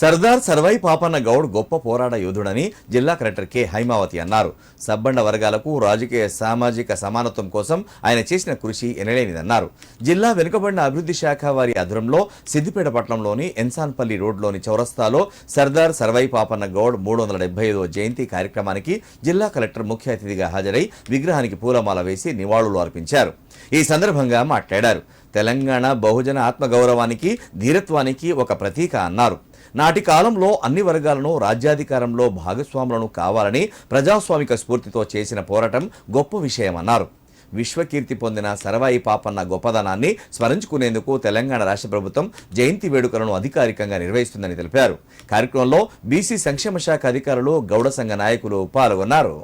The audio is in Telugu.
సర్దార్ సర్వై పాపన్న గౌడ్ గొప్ప పోరాట యోధుడని జిల్లా కలెక్టర్ కె హైమావతి అన్నారు. సబ్బండ వర్గాలకు రాజకీయ సామాజిక సమానత్వం కోసం ఆయన చేసిన కృషి ఎనలేనిదన్నారు. జిల్లా వెనుకబడిన అభివృద్ధి శాఖ వారి ఆధ్వర్యంలో సిద్దిపేట పట్టణంలోని ఎన్సాన్పల్లి రోడ్లోని చౌరస్తాలో సర్దార్ సర్వై పాపన్న గౌడ్ 375వ జయంతి కార్యక్రమానికి జిల్లా కలెక్టర్ ముఖ్య అతిథిగా హాజరై విగ్రహానికి పూలమాల వేసి నివాళులు అర్పించారు. ఈ సందర్భంగా మాట్లాడారు. తెలంగాణ బహుజన ఆత్మగౌరవానికి ధీరత్వానికి ఒక ప్రతీక అన్నారు. నాటి కాలంలో అన్ని వర్గాలను రాజ్యాధికారంలో భాగస్వాములను కావాలని ప్రజాస్వామిక స్ఫూర్తితో చేసిన పోరాటం గొప్ప విషయమన్నారు. విశ్వకీర్తి పొందిన సర్వాయి పాపన్న గొప్పదనాన్ని స్మరించుకునేందుకు తెలంగాణ రాష్ట్ర ప్రభుత్వం జయంతి వేడుకలను అధికారికంగా నిర్వహిస్తుందని తెలిపారు. కార్యక్రమంలో బీసీ సంక్షేమ శాఖ అధికారులు, గౌడ సంఘ నాయకులు పాల్గొన్నారు.